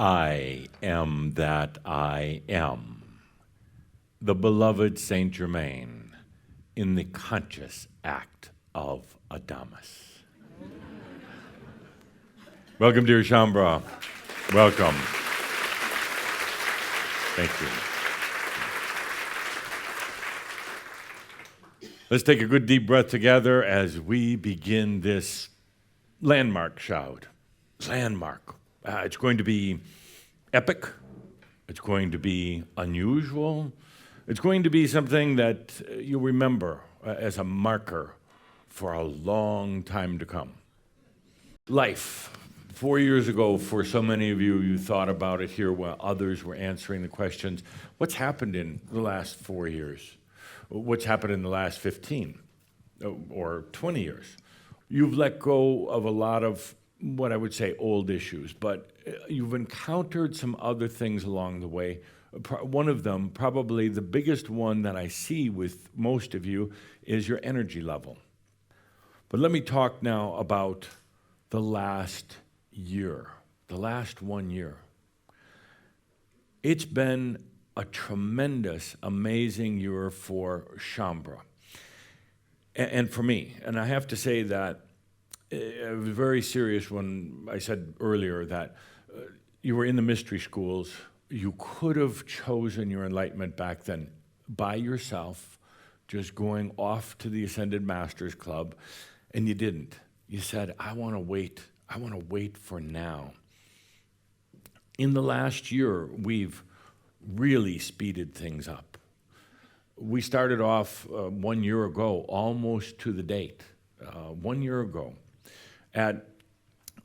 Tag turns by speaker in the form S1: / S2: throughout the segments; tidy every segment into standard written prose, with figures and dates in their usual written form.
S1: I am that I am, the beloved Saint-Germain, in the conscious act of Adamus. Welcome, dear Shaumbra. Welcome. Thank you. Let's take a good deep breath together as we begin this landmark shoud. Landmark. It's going to be epic. It's going to be unusual. It's going to be something that you'll remember as a marker for a long time to come. Life. 4 years ago, for so many of you, you thought about it here while others were answering the questions. What's happened in the last 4 years? What's happened in the last 15 or 20 years? You've let go of a lot of what I would say old issues, but you've encountered some other things along the way. One of them, probably the biggest one that I see with most of you, is your energy level. But let me talk now about the last year, the last 1 year. It's been a tremendous, amazing year for Shaumbra and for me. And I have to say that I was very serious when I said earlier that you were in the mystery schools. You could have chosen your enlightenment back then by yourself, just going off to the Ascended Masters Club, and you didn't. You said, I want to wait. I want to wait for now. In the last year, we've really speeded things up. We started off 1 year ago, almost to the date, 1 year ago, at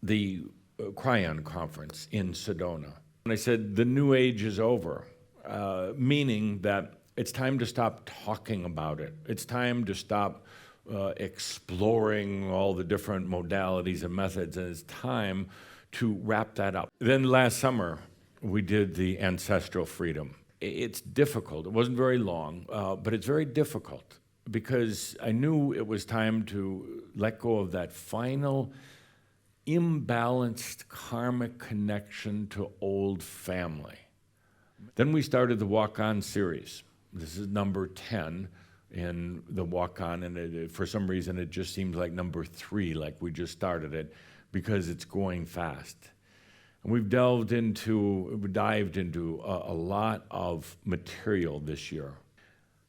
S1: the Cryon Conference in Sedona. And I said, the new age is over, meaning that it's time to stop talking about it. It's time to stop exploring all the different modalities and methods, and it's time to wrap that up. Then last summer, we did the Ancestral Freedom. It's difficult. It wasn't very long, but it's very difficult because I knew it was time to let go of that final imbalanced karmic connection to old family. Then we started the Walk On series. This is number 10 in the Walk On, and for some reason it just seems like number 3, like we just started it, because it's going fast. And we've dived into a lot of material this year.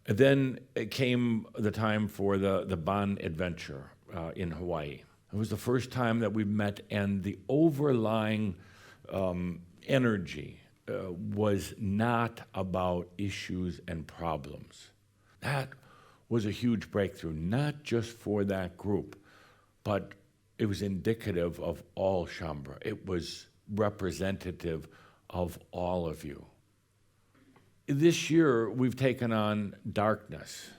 S1: And then it came the time for the Bon adventure in Hawaii. It was the first time that we met, and the overlying energy was not about issues and problems. That was a huge breakthrough, not just for that group, but it was indicative of all Shaumbra. It was representative of all of you. This year, we've taken on darkness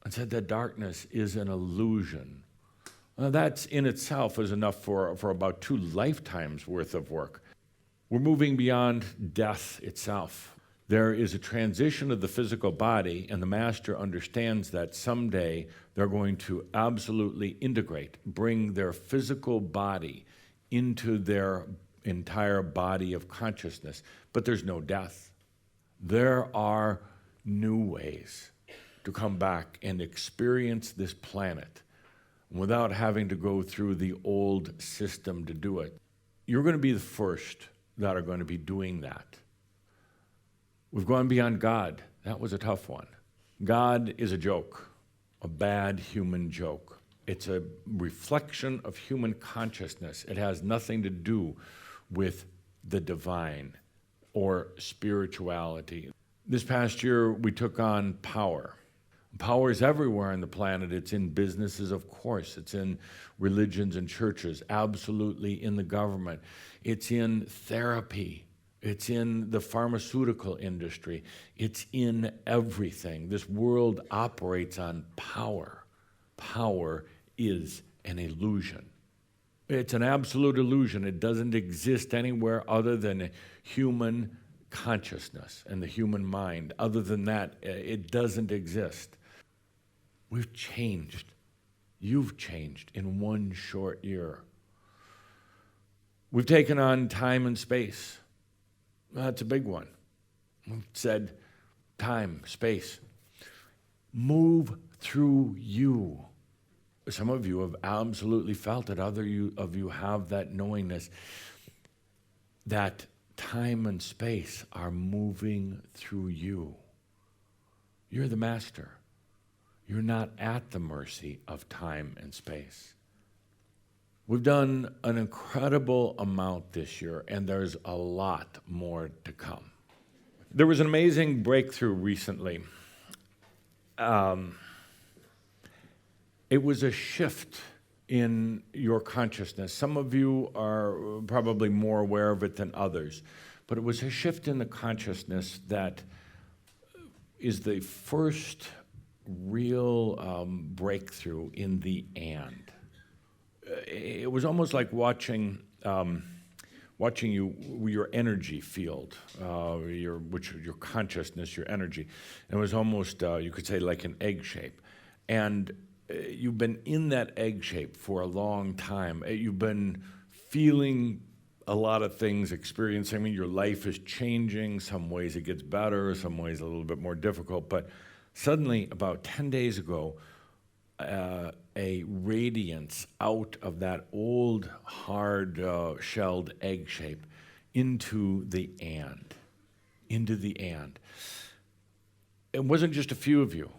S1: and said that darkness is an illusion. Well, that's in itself is enough for about 2 lifetimes worth of work. We're moving beyond death itself. There is a transition of the physical body, and the master understands that someday they're going to absolutely integrate, bring their physical body into their entire body of consciousness. But there's no death. There are new ways to come back and experience this planet without having to go through the old system to do it. You're going to be the first that are going to be doing that. We've gone beyond God. That was a tough one. God is a joke, a bad human joke. It's a reflection of human consciousness. It has nothing to do with the divine or spirituality. This past year, we took on power. Power is everywhere on the planet. It's in businesses, of course. It's in religions and churches, absolutely in the government. It's in therapy. It's in the pharmaceutical industry. It's in everything. This world operates on power. Power is an illusion. It's an absolute illusion. It doesn't exist anywhere other than human consciousness and the human mind. Other than that, it doesn't exist. We've changed. You've changed in 1 short year. We've taken on time and space. That's a big one. We said time, space. Move through you. Some of you have absolutely felt it. Other of you have that knowingness that time and space are moving through you. You're the master. You're not at the mercy of time and space. We've done an incredible amount this year, and there's a lot more to come. There was an amazing breakthrough recently. It was a shift in your consciousness. Some of you are probably more aware of it than others, but it was a shift in the consciousness that is the first real breakthrough in the and. It was almost like watching your energy field, your consciousness, your energy. It was almost, you could say, like an egg shape. And you've been in that egg shape for a long time. You've been feeling a lot of things, experiencing. I mean, your life is changing. Some ways it gets better, some ways a little bit more difficult. But suddenly, about 10 days ago, a radiance out of that old, hard, shelled egg shape into the and. It wasn't just a few of you.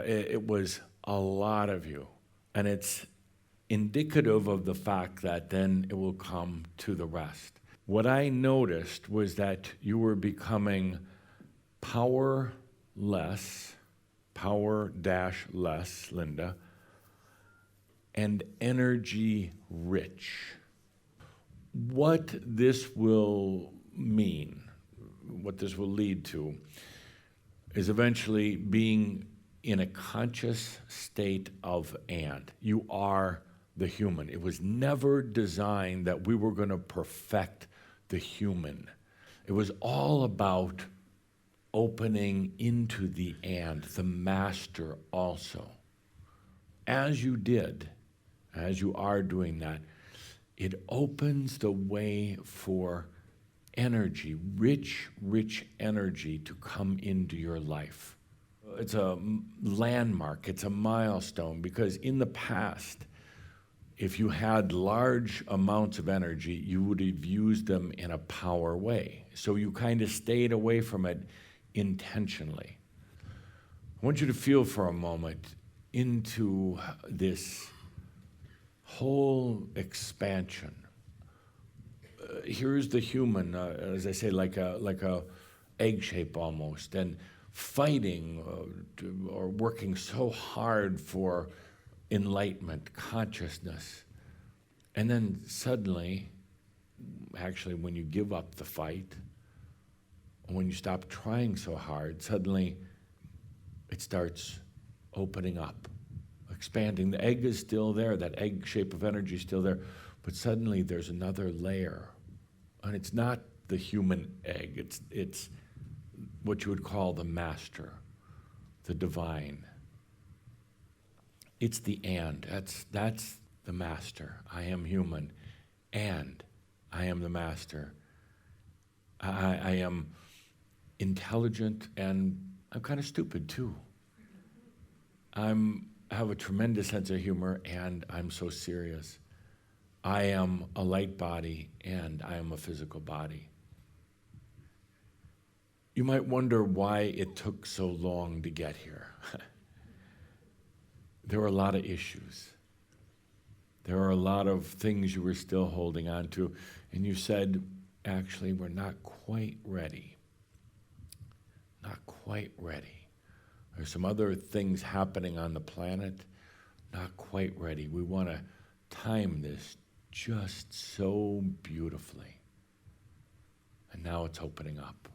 S1: It was a lot of you. And it's indicative of the fact that then it will come to the rest. What I noticed was that you were becoming power-less, Linda, and energy-rich. What this will mean, what this will lead to, is eventually being in a conscious state of and. You are the human. It was never designed that we were going to perfect the human. It was all about opening into the and, the master also. As you are doing that, it opens the way for energy, rich energy to come into your life. It's a landmark, it's a milestone, because in the past, if you had large amounts of energy, you would have used them in a power way. So you kind of stayed away from it intentionally. I want you to feel for a moment into this whole expansion. Here's the human, as I say, like a egg shape almost, and fighting or working so hard for enlightenment, consciousness. And then suddenly, actually, when you give up the fight, when you stop trying so hard, suddenly it starts opening up, expanding. The egg is still there, that egg shape of energy is still there, but suddenly there's another layer. And it's not the human egg, it's what you would call the master, the divine. It's the and. That's the master. I am human, and I am the master. I am intelligent, and I'm kind of stupid too. I have a tremendous sense of humor, and I'm so serious. I am a light body, and I am a physical body. You might wonder why it took so long to get here. There were a lot of issues. There are a lot of things you were still holding on to, and you said, actually, we're not quite ready. Not quite ready. There's some other things happening on the planet, not quite ready. We want to time this just so beautifully. And now it's opening up.